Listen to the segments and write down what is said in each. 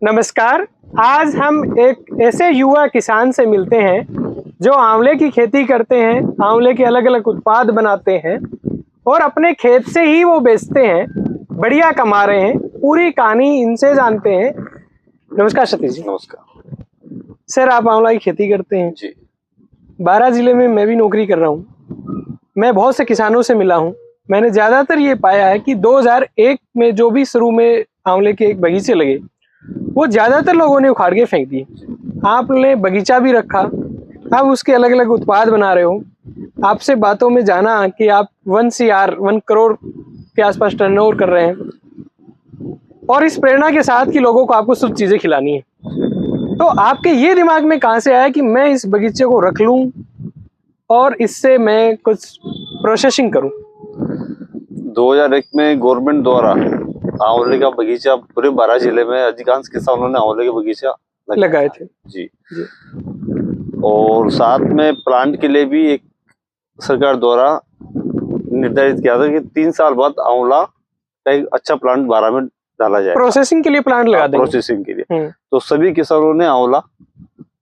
नमस्कार। आज हम एक ऐसे युवा किसान से मिलते हैं जो आंवले की खेती करते हैं, आंवले के अलग अलग उत्पाद बनाते हैं और अपने खेत से ही वो बेचते हैं, बढ़िया कमा रहे हैं। पूरी कहानी इनसे जानते हैं। नमस्कार सतीश जी। नमस्कार सर, आप आंवला की खेती करते हैं जी। 12 जिले में। मैं भी नौकरी कर रहा हूँ। मैं बहुत से किसानों से मिला हूँ। मैंने ज़्यादातर ये पाया है कि 2001 में जो भी शुरू में आंवले के एक बगीचे लगे, वो ज़्यादातर लोगों ने उखाड़ के फेंक दिए। आपने बगीचा भी रखा, आप उसके अलग अलग उत्पाद बना रहे हो। आपसे बातों में जाना कि आप 1 करोड़ के आसपास टर्नओवर कर रहे हैं और इस प्रेरणा के साथ कि लोगों को आपको शुद्ध चीज़ें खिलानी है। तो आपके ये दिमाग में कहाँ से आया कि मैं इस बगीचे को रख लूँ और इससे मैं कुछ प्रोसेसिंग करूँ? 2001 में गवर्नमेंट द्वारा आंवले का बगीचा पूरे 12 जिले में अधिकांश किसानों ने आंवले के बगीचा लगाए थे जी। और साथ में प्लांट के लिए भी एक सरकार द्वारा निर्धारित किया था कि 3 साल बाद आंवला का एक अच्छा प्लांट 12 में डाला जाए, प्रोसेसिंग के लिए प्लांट लगा देंगे। प्रोसेसिंग के लिए। तो सभी किसानों ने आंवला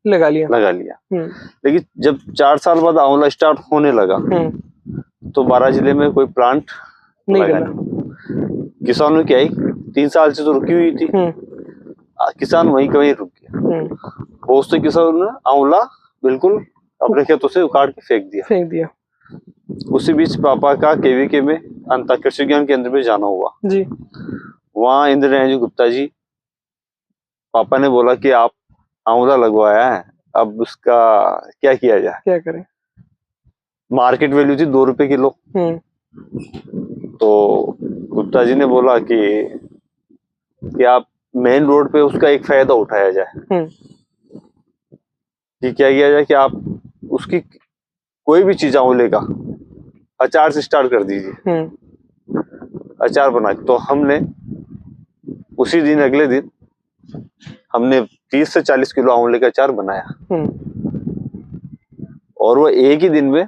लगा लिया। लेकिन जब 4 साल बाद आंवला स्टार्ट होने लगा तो 12 जिले में कोई प्लांट नहीं लगा। किसानों की आई 3 साल से तो रुकी हुई थी। किसान वहीं कहीं रुक गया। बहुत से किसानों ने आंवला बिल्कुल अपने खेतों से उखाड़ के फेंक दिया। उसी बीच पापा का केवीके में अंतर कृषि विज्ञान केंद्र में जाना हुआ जी। वहाँ इंद्रनयन गुप्ता जी, पापा ने बोला कि आप आंवला लगवाया है, अब उसका क्या किया जाए, क्या करें। मार्केट वैल्यू थी 2 रुपए किलो। तो गुप्ता जी ने बोला कि आप मेन रोड पे उसका एक फायदा उठाया जाए। कि क्या किया जाए कि आप उसकी कोई भी चीज आंवले का अचार से स्टार्ट कर दीजिए, अचार बना। तो हमने उसी दिन अगले दिन हमने 30 से 40 किलो आंवले का अचार बनाया और वो एक ही दिन में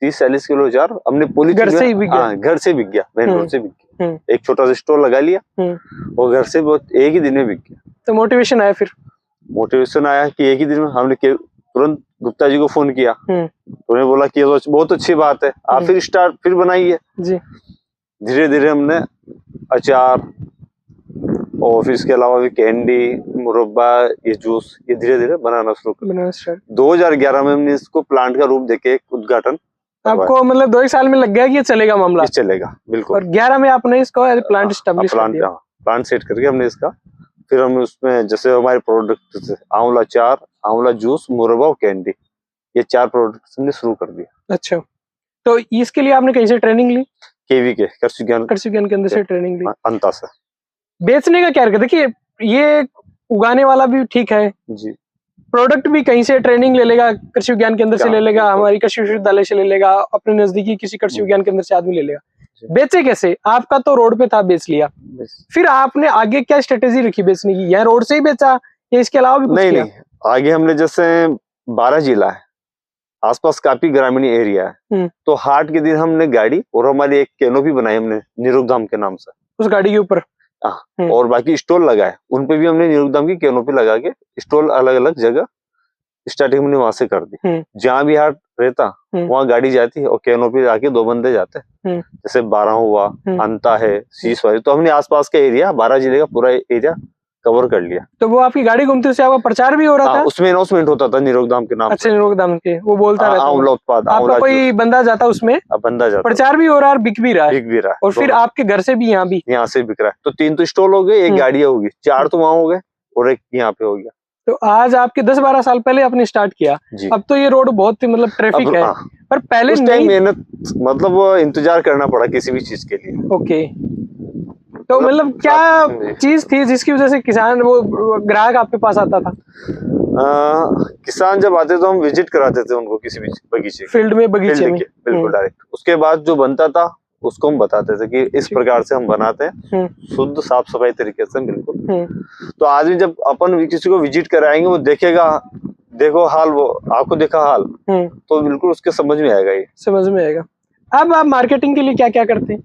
30-40 किलो अचार हमने घर से ही बिक गया। घर से बिक गया, मेन रोड से बिक गया। एक छोटा सा स्टोर लगा लिया और घर से बहुत एक ही दिन में बिक गया। तो मोटिवेशन आया कि एक ही दिन में हमने तुरंत गुप्ता जी को फोन किया। उन्होंने बोला कि ये तो बहुत अच्छी बात है, आप फिर बनाइए जी। धीरे धीरे हमने अचार और फिर इसके अलावा भी कैंडी, मुरब्बा, ये जूस, ये धीरे धीरे बनाना शुरू कर। 2011 में हमने इसको प्लांट का रूप देके एक उद्घाटन। आपको मतलब 2 साल में लग गया कि ये चलेगा मामला? ये चलेगा बिल्कुल। और 11 में आपने इसको प्लांट एस्टेब्लिश कर दिया। प्लांट सेट करके हमने इसका फिर हम उसमें जैसे हमारे प्रोडक्ट आंवला अचार, आंवला जूस, मुरब्बा और कैंडी, ये 4 प्रोडक्ट हमने शुरू कर दिया। अच्छा, तो इसके लिए आपने कहीं से ट्रेनिंग ली? केवीके कृषि विज्ञान केंद्र से ट्रेनिंग ली। अंता से। बेचने का क्या रखा? देखिए, ये उगाने वाला भी ठीक है जी, प्रोडक्ट भी कहीं से ट्रेनिंग ले लेगा, कृषि विज्ञान केंद्र से ले लेगा, हमारी कृषि विश्वविद्यालय से ले लेगा, अपने नजदीकी किसी कृषि विज्ञान केंद्र से आदमी ले लेगा। बेचे कैसे? आपका तो रोड पे था, बेच लिया। फिर आपने आगे क्या स्ट्रेटेजी रखी बेचने की? यह रोड से ही बेचा या इसके अलावा भी कुछ किया? नहीं, आगे हमने जैसे 12 जिला है, आसपास काफी ग्रामीण एरिया है, तो हाट के दिन हमने गाड़ी और हमारी एक कैनोपी बनाई हमने निरुक्धाम के नाम से। उस गाड़ी के ऊपर और बाकी स्टॉल लगाए, उन पे भी हमने निरुक्धाम की कैनोपी लगा के स्टॉल अलग अलग जगह स्टार्टिंग हमने वहां से कर दी। जहाँ भी हाट रहता वहाँ गाड़ी जाती और कैनोपी आके 2 बंदे जाते। जैसे 12 हुआ, अंता है, शीशवाड़ी, तो हमने आसपास का एरिया 12 जिले का पूरा एरिया कवर कर लिया। तो वो आपकी गाड़ी घूमती उससे आपका प्रचार भी हो रहा था? उसमें अनाउंसमेंट होता था निरुक्धाम के नाम। अच्छा, निरुक्धाम के वो बोलता रहता आंवला उत्पाद, आपका कोई बंदा जाता उसमें, बंदा जाता, प्रचार भी हो रहा है और बिक भी रहा है। और फिर आपके घर से भी यहाँ से बिक रहा है। तो 3 तो स्टॉल हो गए, एक गाड़ी होगी, 4 तो वहाँ हो गए और एक यहाँ पे हो गया। तो आज आपके 10-12 साल पहले आपने स्टार्ट किया। अब तो ये रोड बहुत मतलब ट्रैफिक है, पर पहले उस टाइम मेहनत मतलब इंतजार करना पड़ा किसी भी चीज के लिए। ओके, तो मतलब क्या चीज थी जिसकी वजह से किसान वो ग्राहक आपके पास आता था? किसान जब आते तो हम विजिट कराते थे उनको किसी भी बगीचे, फील्ड में, बगीचे में बिल्कुल डायरेक्ट। उसके बाद जो बनता था उसको हम बताते थे कि इस प्रकार से हम बनाते हैं, शुद्ध साफ सफाई तरीके से बिल्कुल। तो आदमी जब अपन किसी को विजिट कराएंगे, वो देखेगा, देखो हाल, वो आपको देखा हाल, तो बिल्कुल उसके समझ में आएगा, ये समझ में आएगा। अब आप मार्केटिंग के लिए क्या क्या करते हैं?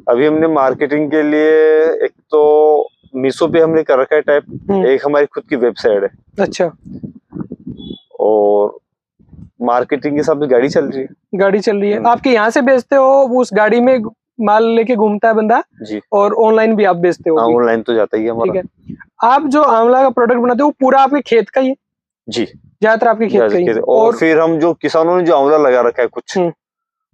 अभी हमने मार्केटिंग के लिए एक तो मीशो पे हमने कर रखा है टाइप, एक हमारी खुद की वेबसाइट है। अच्छा। और मार्केटिंग के हिसाब से गाड़ी चल रही है। गाड़ी चल रही है, आपके यहाँ से बेचते हो, उस गाड़ी में माल लेके घूमता है बंदा जी, और ऑनलाइन भी आप बेचते हो? ऑनलाइन तो जाता ही है हमारा। ठीक है। आप जो आंवला का प्रोडक्ट बनाते हो पूरा आपके खेत का ही है? जी, ज्यादातर आपके खेत का ही है। और फिर हम जो किसानों ने जो आंवला लगा रखा है कुछ,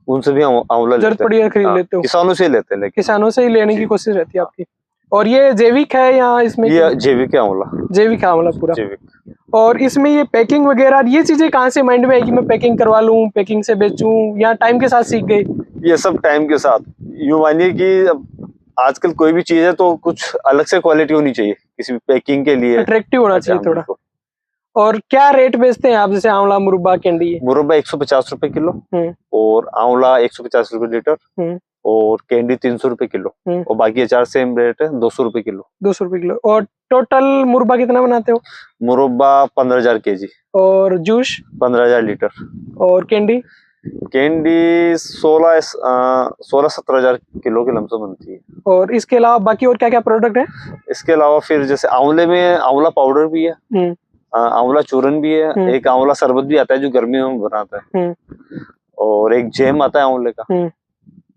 उनसे भी आंवला जरूरत पड़ी है खरीद लेते हो? किसानों से लेते हैं, किसानों से ही लेने की कोशिश रहती है आपकी। और ये जैविक है या इसमें? ये जैविक आंवला। जैविक आंवला पूरा जैविक। और इसमें ये पैकिंग वगैरह ये चीजें कहाँ से माइंड में है कि मैं पैकिंग करवा लूं, पैकिंग से बेचूं, या टाइम के साथ सीख गए? ये सब टाइम के साथ। यूं मानिए कि आजकल कोई भी चीज है तो कुछ अलग से क्वालिटी होनी चाहिए, किसी भी पैकिंग के लिए अट्रैक्टिव होना चाहिए थोड़ा। और क्या रेट बेचते हैं आप, जैसे आंवला, मुरब्बा, कैंडी? मुरब्बा 150 रुपए किलो, और आंवला 150 रुपए लीटर, और कैंडी 300 रुपए किलो, और बाकी अचार सेम रेट है 200 रुपए किलो। 200 रुपए किलो। और टोटल मुरब्बा कितना बनाते हो? मुरब्बा 15,000 केजी। और जूस? 15,000 लीटर। और कैंडी? कैंडी 16-17,000 किलो के लमसम बनती है। और इसके अलावा बाकी और क्या क्या प्रोडक्ट है? इसके अलावा फिर जैसे आंवले में आंवला पाउडर भी है, आंवला चूरन भी है, एक आंवला शरबत भी आता है जो गर्मियों में बनाता है, और एक जैम आता है आंवले का,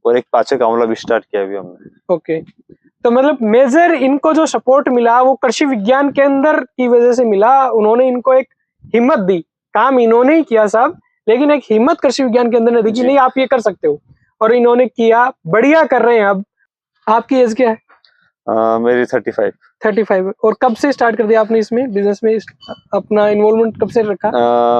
और एक पाचक आंवला भी स्टार्ट किया अभी हमने। ओके। तो मतलब मेजर इनको जो सपोर्ट मिला वो कृषि विज्ञान केंद्र की वजह से मिला। उन्होंने इनको एक हिम्मत दी, काम इन्होंने ही किया सब, लेकिन एक हिम्मत कृषि विज्ञान केंद्र ने दी कि नहीं आप ये कर सकते हो, और इन्होंने किया, बढ़िया कर रहे हैं। अब आपकी एज क्या है? मेरी 35। और कब से स्टार्ट कर दिया आपने इसमें बिजनेस में, अपना इन्वॉल्वमेंट कब से रखा?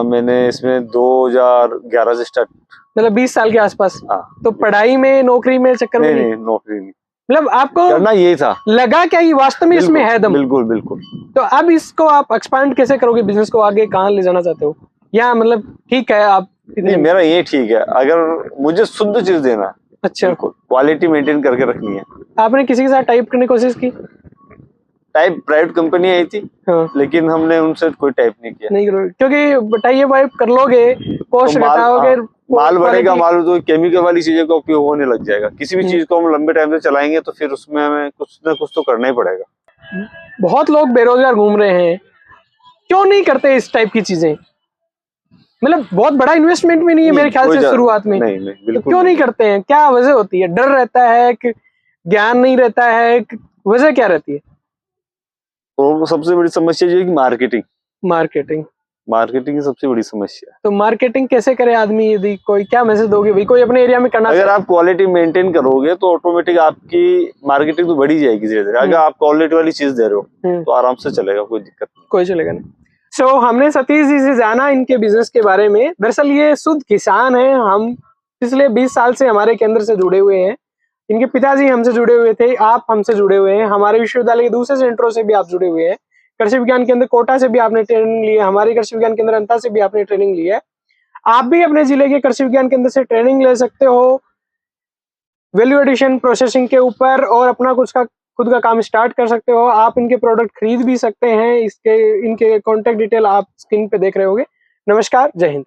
मैंने इसमें 2011 से स्टार्ट, मतलब 20 साल के आसपास। तो पढ़ाई में, नौकरी में चक्कर में? नहीं, नौकरी नहीं, मतलब आपको करना यही था, लगा क्या ये वास्तव में इसमें है दम? बिल्कुल बिल्कुल। तो अब इसको आप एक्सपांड कैसे करोगे, बिजनेस को आगे कहाँ ले जाना चाहते हो? या मतलब ठीक है आप? नहीं, मेरा ये ठीक है, अगर मुझे शुद्ध चीज देना है। अच्छा, क्वालिटी मेंटेन करके रखनी है। आपने किसी के साथ टाइप करने की कोशिश की? टाइप प्राइवेट कंपनी आई थी, लेकिन हमने उनसे कोई टाइप नहीं किया। नहीं करोगे, क्योंकि टाइप वाइप कर लोगे, कॉस्ट घटाओगे, माल बढ़ेगा, माल तो केमिकल वाली चीजों का उपयोग होने लग जाएगा। किसी भी चीज को हम लंबे टाइम से चलाएंगे तो फिर उसमें हमें कुछ ना कुछ तो करना ही पड़ेगा। बहुत लोग बेरोजगार घूम रहे हैं, क्यों नहीं करते इस टाइप की चीजें? मतलब बहुत बड़ा इन्वेस्टमेंट भी नहीं है मेरे ख्याल से शुरुआत में। नहीं, बिल्कुल तो क्यों नहीं करते हैं? क्या वजह होती है? डर रहता है कि ज्ञान नहीं रहता है? वजह क्या रहती है? तो सबसे बड़ी समस्या जो है कि मार्केटिंग की सबसे बड़ी समस्या है। तो मार्केटिंग कैसे करे आदमी? यदि कोई, क्या मैसेज दोगे भाई कोई अपने एरिया में करना? अगर आप क्वालिटी मेंटेन करोगे तो ऑटोमेटिक आपकी मार्केटिंग तो बढ़ी जाएगी धीरे धीरे। अगर आप क्वालिटी वाली चीज दे रहे हो तो आराम से चलेगा, कोई दिक्कत नहीं। कोई चलेगा नहीं। सो हमने सतीश जी से जाना इनके बिजनेस के बारे में। दरअसल ये शुद्ध किसान है, हम पिछले 20 साल से हमारे केंद्र से जुड़े हुए हैं। इनके पिताजी हमसे जुड़े हुए थे, आप हमसे जुड़े हुए हैं, हमारे विश्वविद्यालय के दूसरे सेंटरों से भी आप जुड़े हुए हैं, कृषि विज्ञान केंद्र कोटा से भी आपने ट्रेनिंग ली है, हमारे कृषि विज्ञान केंद्र अंता से भी आपने ट्रेनिंग ली है। आप भी अपने जिले के कृषि विज्ञान केंद्र से ट्रेनिंग ले सकते हो वैल्यू एडिशन प्रोसेसिंग के ऊपर, और अपना कुछ का खुद का काम स्टार्ट कर सकते हो। आप इनके प्रोडक्ट खरीद भी सकते हैं। इनके कॉन्टेक्ट डिटेल आप स्क्रीन पे देख रहे होगे। नमस्कार, जय हिंद।